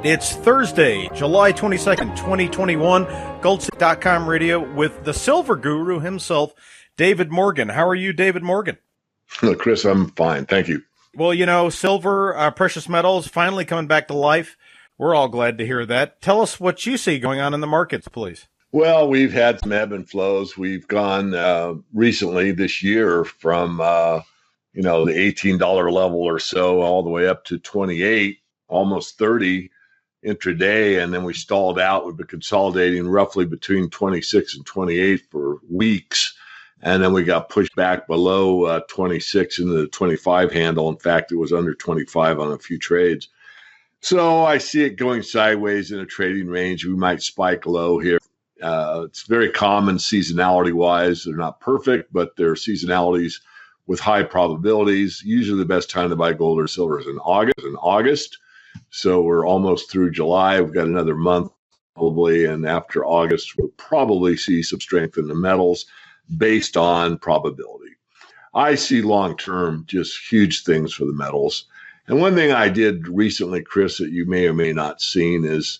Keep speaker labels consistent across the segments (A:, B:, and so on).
A: It's Thursday, July 22nd, 2021, Goldstick.com radio with the silver guru himself, David Morgan. How are you, David Morgan?
B: Chris, I'm fine. Thank you.
A: Well, you know, silver, precious metals, finally coming back to life. We're all glad to hear that. Tell us what you see going on in the markets, please.
B: Well, we've had some ebb and flows. We've gone recently this year from, the $18 level or so all the way up to 28, almost 30 intraday. And then we stalled out. We've been consolidating roughly between 26 and 28 for weeks. And then we got pushed back below 26 into the 25 handle. In fact, it was under 25 on a few trades. So I see it going sideways in a trading range. We might spike low here. It's very common seasonality-wise. They're not perfect, but they're seasonalities with high probabilities. Usually the best time to buy gold or silver is in August. So we're almost through July. We've got another month probably, and after August, we'll probably see some strength in the metals based on probability. I see long-term just huge things for the metals. And one thing I did recently, Chris, that you may or may not seen is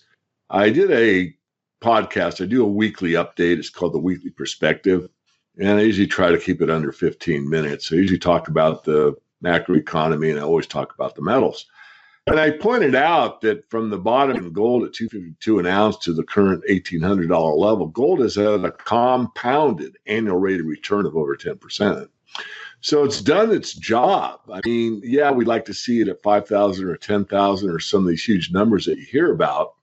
B: I did a podcast. I do a weekly update. It's called the Weekly Perspective. And I usually try to keep it under 15 minutes. I usually talk about the macroeconomy, and I always talk about the metals. And I pointed out that from the bottom in gold at $252 an ounce to the current $1,800 level, gold has had a compounded annual rate of return of over 10%. So it's done its job. I mean, yeah, we'd like to see it at 5,000 or 10,000 or some of these huge numbers that you hear about.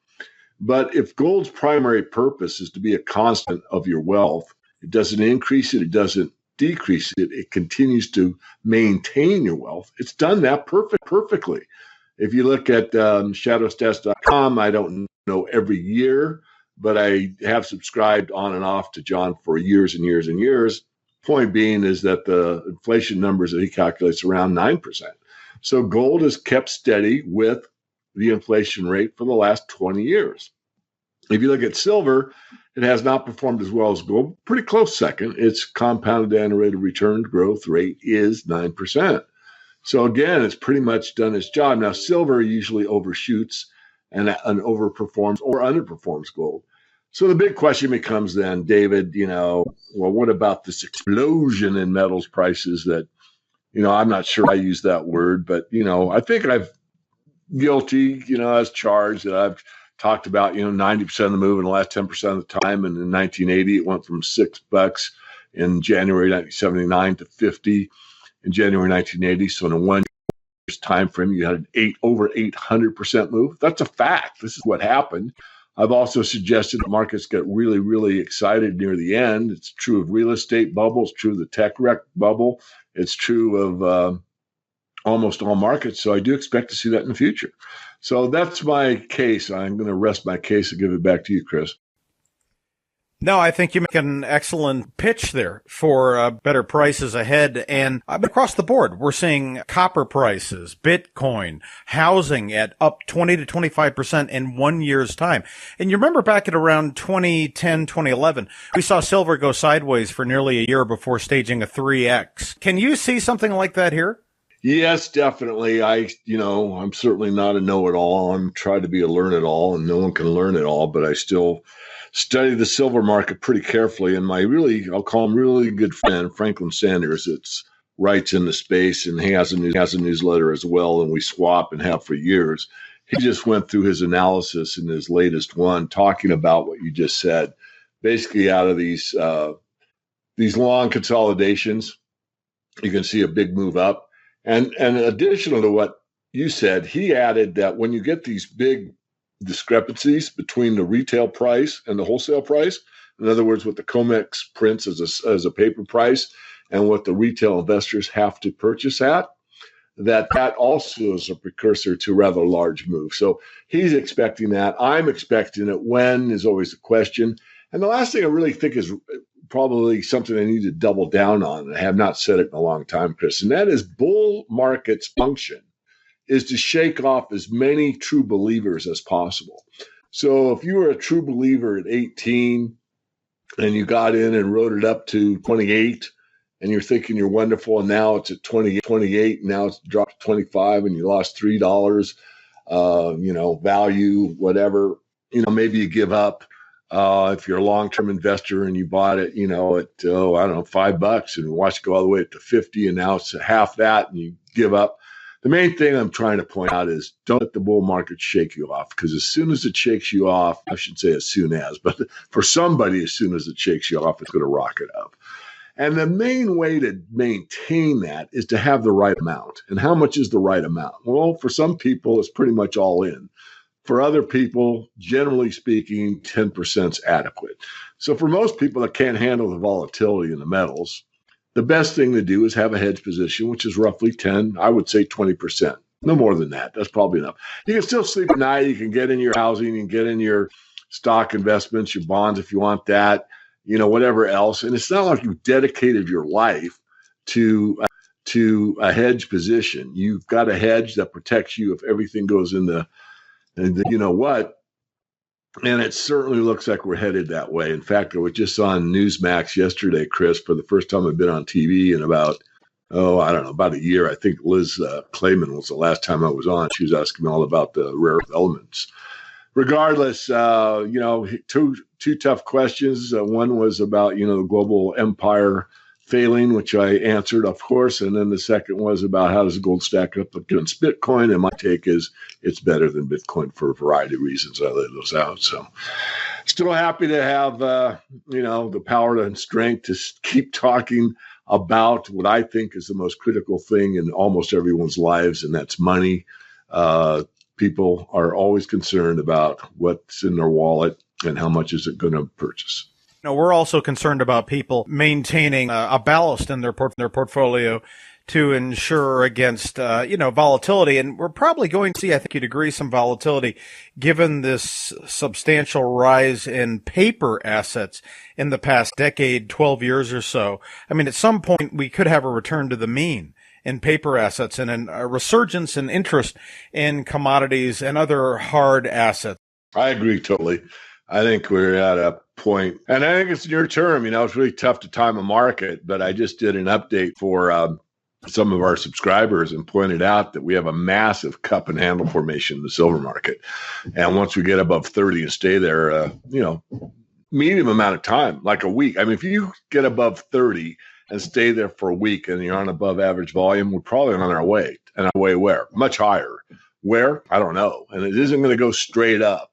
B: But if gold's primary purpose is to be a constant of your wealth, it doesn't increase it, it doesn't decrease it, it continues to maintain your wealth. It's done that perfectly. If you look at shadowstats.com, I don't know every year, but I have subscribed on and off to John for years and years and years. Point being is that the inflation numbers that he calculates around 9%. So gold has kept steady with the inflation rate for the last 20 years. If you look at silver, it has not performed as well as gold. Pretty close second. Its compounded annual rate of return growth rate is 9%. So again, it's pretty much done its job. Now, silver usually overshoots and overperforms or underperforms gold. So the big question becomes then, David, what about this explosion in metals prices that, I'm not sure I use that word, but, I think I've guilty, as charged that I've talked about, 90% of the move in the last 10% of the time. And in 1980, it went from $6 in January 1979 to 50 in January 1980. So in a 1 year's time frame, you had an over 800% move. That's a fact. This is what happened. I've also suggested that markets get really, really excited near the end. It's true of real estate bubble. It's true of the tech wreck bubble. It's true of almost all markets. So I do expect to see that in the future. So that's my case. I'm going to rest my case and give it back to you, Chris.
A: No, I think you make an excellent pitch there for better prices ahead. And across the board, we're seeing copper prices, Bitcoin, housing at up 20 to 25% in 1 year's time. And you remember back at around 2010, 2011, we saw silver go sideways for nearly a year before staging a 3X. Can you see something like that here?
B: Yes, definitely. I'm certainly not a know-it-all. I'm trying to be a learn-it-all, and no one can learn it all, but I still study the silver market pretty carefully. And I'll call him really good friend, Franklin Sanders, that's writes in the space, and he has a newsletter as well, and we swap and have for years. He just went through his analysis in his latest one, talking about what you just said. Basically, out of these long consolidations, you can see a big move up. And additional to what you said, he added that when you get these big discrepancies between the retail price and the wholesale price, in other words, what the COMEX prints as a paper price and what the retail investors have to purchase at, that also is a precursor to a rather large move. So he's expecting that. I'm expecting it. When is always the question. And the last thing I really think is probably something I need to double down on, and I have not said it in a long time, Chris, and that is bull market's function is to shake off as many true believers as possible. So if you were a true believer at 18 and you got in and rode it up to 28 and you're thinking you're wonderful, and now it's at 28, and now it's dropped to 25 and you lost $3, value, whatever, maybe you give up. If you're a long-term investor and you bought it, at, I don't know, $5 and watch it go all the way up to 50 and now it's half that and you give up. The main thing I'm trying to point out is don't let the bull market shake you off, because as soon as it shakes you off, I should say as soon as, but for somebody, as soon as it shakes you off, it's going to rocket up. And the main way to maintain that is to have the right amount. And how much is the right amount? Well, for some people, it's pretty much all in. For other people, generally speaking, 10% is adequate. So for most people that can't handle the volatility in the metals, the best thing to do is have a hedge position, which is roughly 10, I would say 20%. No more than that. That's probably enough. You can still sleep at night. You can get in your housing. You can get in your stock investments, your bonds if you want that, whatever else. And it's not like you've dedicated your life to a hedge position. You've got a hedge that protects you if everything goes in and you know what? And it certainly looks like we're headed that way. In fact, I was just on Newsmax yesterday, Chris, for the first time I've been on TV in about a year. I think Liz Clayman was the last time I was on. She was asking me all about the rare earth elements. Regardless, two tough questions. One was about, the global empire failing, which I answered, of course. And then the second was about how does gold stack up against Bitcoin? And my take is it's better than Bitcoin for a variety of reasons. I laid those out. So still happy to have, the power and strength to keep talking about what I think is the most critical thing in almost everyone's lives, and that's money. People are always concerned about what's in their wallet and how much is it going to purchase.
A: We're also concerned about people maintaining a ballast in their portfolio to ensure against, volatility. And we're probably going to see, I think you'd agree, some volatility given this substantial rise in paper assets in the past decade, 12 years or so. I mean, at some point we could have a return to the mean in paper assets and a resurgence in interest in commodities and other hard assets.
B: I agree totally. I think we're at a point, and I think it's near term. It's really tough to time a market, but I just did an update for some of our subscribers and pointed out that we have a massive cup and handle formation in the silver market. And once we get above 30 and stay there, medium amount of time, like a week. I mean, if you get above 30 and stay there for a week and you're on above average volume, we're probably on our way. And our way where? Much higher. Where? I don't know. And it isn't going to go straight up.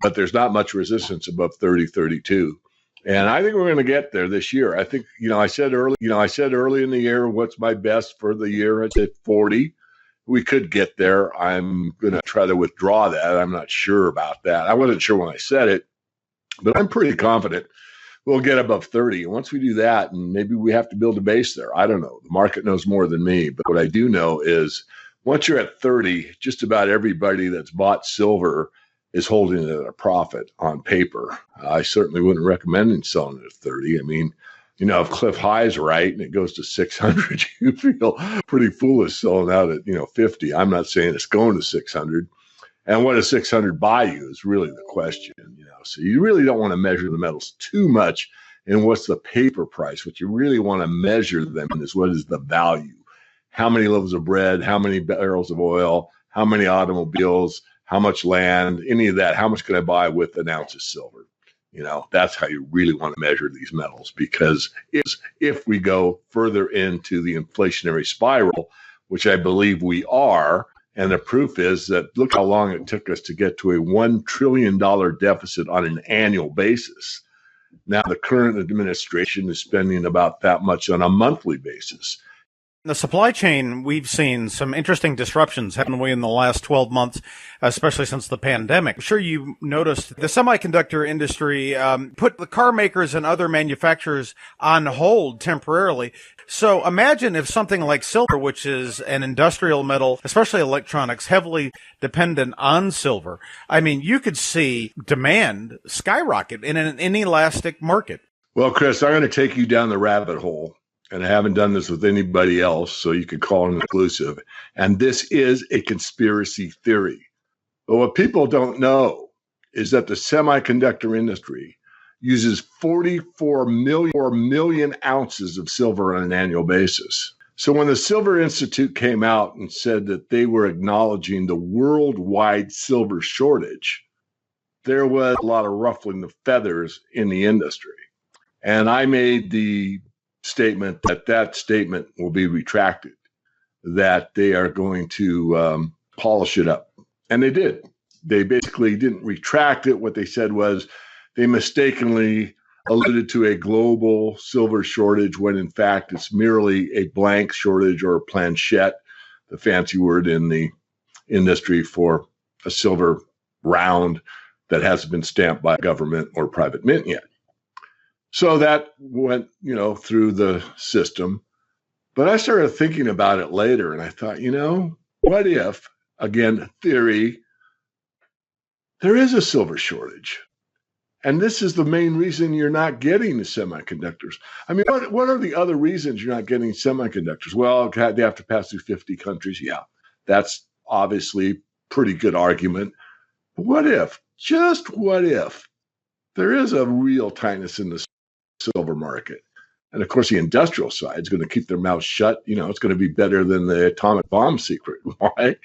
B: But there's not much resistance above 30, 32. And I think we're going to get there this year. I think, I said early in the year, what's my best for the year? I said 40. We could get there. I'm going to try to withdraw that. I'm not sure about that. I wasn't sure when I said it, but I'm pretty confident we'll get above 30. And once we do that, and maybe we have to build a base there. I don't know. The market knows more than me. But what I do know is once you're at 30, just about everybody that's bought silver is holding it at a profit on paper. I certainly wouldn't recommend selling it at 30. I mean, if Cliff High's right and it goes to 600, you feel pretty foolish selling out at, 50. I'm not saying it's going to 600. And what does 600 buy you is really the question, So you really don't want to measure the metals too much in what's the paper price. What you really want to measure them in is what is the value. How many loaves of bread, how many barrels of oil, how many automobiles, how much land, any of that, how much can I buy with an ounce of silver? That's how you really want to measure these metals, because if we go further into the inflationary spiral, which I believe we are, and the proof is that look how long it took us to get to a $1 trillion deficit on an annual basis. Now the current administration is spending about that much on a monthly basis.
A: The supply chain, we've seen some interesting disruptions, haven't we, in the last 12 months, especially since the pandemic. I'm sure you noticed the semiconductor industry put the car makers and other manufacturers on hold temporarily. So imagine if something like silver, which is an industrial metal, especially electronics, heavily dependent on silver. I mean, you could see demand skyrocket in an inelastic market.
B: Well, Chris, I'm going to take you down the rabbit hole. And I haven't done this with anybody else, so you could call it an exclusive. And this is a conspiracy theory. But what people don't know is that the semiconductor industry uses 44 million ounces of silver on an annual basis. So when the Silver Institute came out and said that they were acknowledging the worldwide silver shortage, there was a lot of ruffling of feathers in the industry. And I made the statement that statement will be retracted, that they are going to polish it up. And they did. They basically didn't retract it. What they said was they mistakenly alluded to a global silver shortage when in fact it's merely a blank shortage or a planchette, the fancy word in the industry for a silver round that hasn't been stamped by government or private mint yet. So that went, through the system. But I started thinking about it later and I thought, what if, again, theory, there is a silver shortage? And this is the main reason you're not getting the semiconductors. I mean, what are the other reasons you're not getting semiconductors? Well, they have to pass through 50 countries. Yeah, that's obviously pretty good argument. But what if, just what if, there is a real tightness in the silver market? And of course, the industrial side is going to keep their mouths shut. It's going to be better than the atomic bomb secret. Why?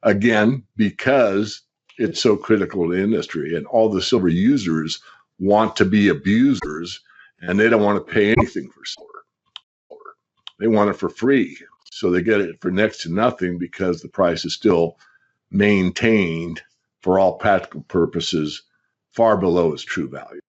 B: Again, because it's so critical to the industry, and all the silver users want to be abusers, and they don't want to pay anything for silver. They want it for free. So they get it for next to nothing because the price is still maintained for all practical purposes far below its true value.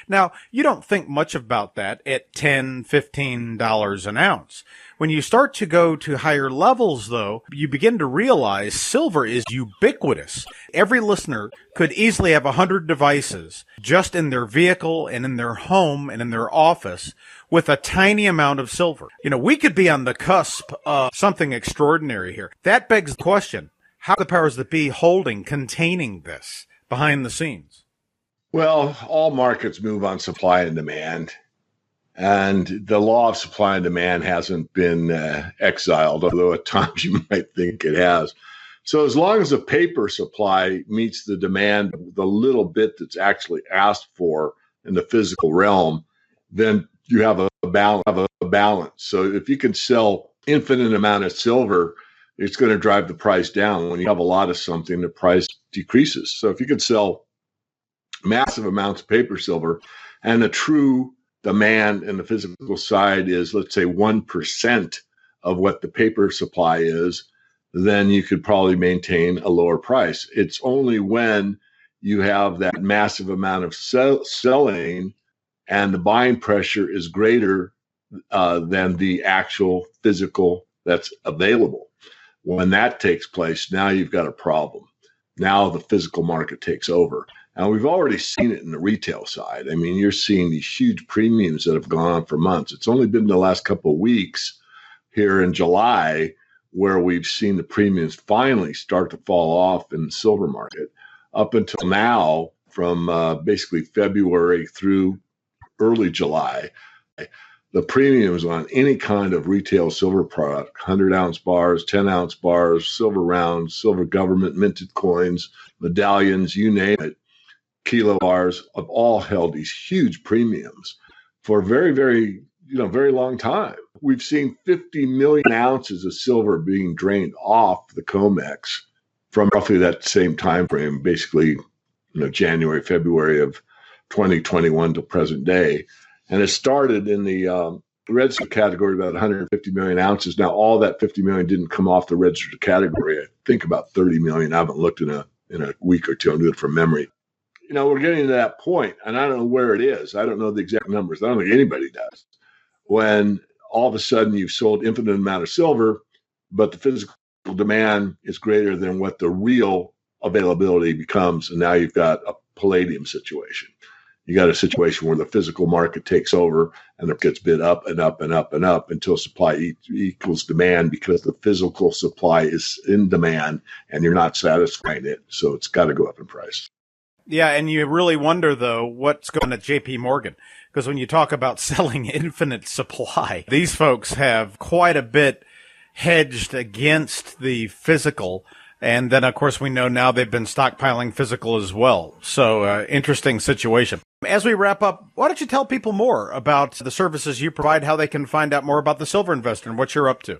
A: Now, you don't think much about that at $10, $15 an ounce. When you start to go to higher levels, though, you begin to realize silver is ubiquitous. Every listener could easily have 100 devices just in their vehicle and in their home and in their office with a tiny amount of silver. We could be on the cusp of something extraordinary here. That begs the question, how are the powers that be containing this behind the scenes?
B: Well, all markets move on supply and demand, and the law of supply and demand hasn't been exiled, although at times you might think it has. So as long as the paper supply meets the demand, the little bit that's actually asked for in the physical realm, then you have a balance. So if you can sell infinite amount of silver, it's going to drive the price down. When you have a lot of something, the price decreases. So if you could sell massive amounts of paper silver, and the true demand in the physical side is, let's say, 1% of what the paper supply is, then you could probably maintain a lower price. It's only when you have that massive amount of selling and the buying pressure is greater than the actual physical that's available. When that takes place, now you've got a problem. Now the physical market takes over. And we've already seen it in the retail side. I mean, you're seeing these huge premiums that have gone on for months. It's only been the last couple of weeks here in July where we've seen the premiums finally start to fall off in the silver market. Up until now, from basically February through early July, the premiums on any kind of retail silver product, 100-ounce bars, 10-ounce bars, silver rounds, silver government minted coins, medallions, you name it, kilo bars, have all held these huge premiums for a very, very, very long time. We've seen 50 million ounces of silver being drained off the COMEX from roughly that same time frame, basically, January, February of 2021 to present day. And it started in the registered category, about 150 million ounces. Now, all that 50 million didn't come off the registered category. I think about 30 million. I haven't looked in a week or two. I'm doing it from memory. We're getting to that point, and I don't know where it is. I don't know the exact numbers. I don't think anybody does. When all of a sudden you've sold infinite amount of silver, but the physical demand is greater than what the real availability becomes, and now you've got a palladium situation. You got a situation where the physical market takes over and it gets bid up and up and up and up until supply equals demand, because the physical supply is in demand and you're not satisfying it. So it's got to go up in price.
A: Yeah, and you really wonder, though, what's going on at J.P. Morgan, because when you talk about selling infinite supply, these folks have quite a bit hedged against the physical And then, of course, we know now they've been stockpiling physical as well. So interesting situation. As we wrap up, why don't you tell people more about the services you provide, how they can find out more about the Silver Investor and what you're up to?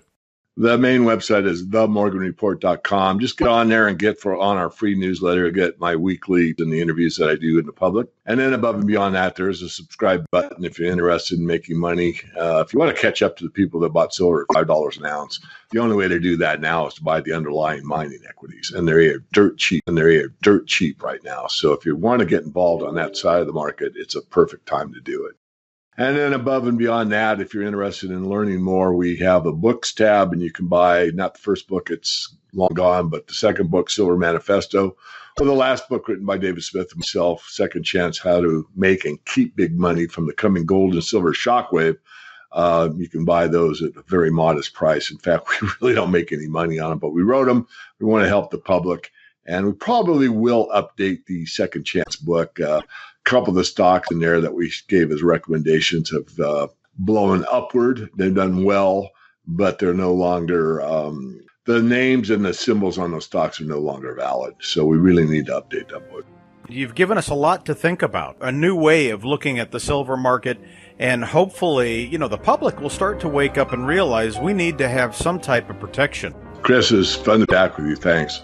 B: The main website is themorganreport.com. Just get on there and get on our free newsletter, get my weekly and the interviews that I do in the public. And then above and beyond that, there's a subscribe button if you're interested in making money. If you want to catch up to the people that bought silver at $5 an ounce, the only way to do that now is to buy the underlying mining equities. And they're dirt cheap right now. So if you want to get involved on that side of the market, it's a perfect time to do it. And then above and beyond that, if you're interested in learning more, we have a books tab, and you can buy not the first book, it's long gone, but the second book, Silver Manifesto, or the last book written by David Smith himself, Second Chance, How to Make and Keep Big Money from the Coming Gold and Silver Shockwave. You can buy those at a very modest price. In fact, we really don't make any money on them, but we wrote them. We want to help the public, and we probably will update the Second Chance book. Couple of the stocks in there that we gave as recommendations have blown upward. They've done well, but they're no longer, the names and the symbols on those stocks are no longer valid. So we really need to update that book.
A: You've given us a lot to think about, a new way of looking at the silver market, and hopefully, the public will start to wake up and realize we need to have some type of protection.
B: Chris, it's fun to be back with you. Thanks.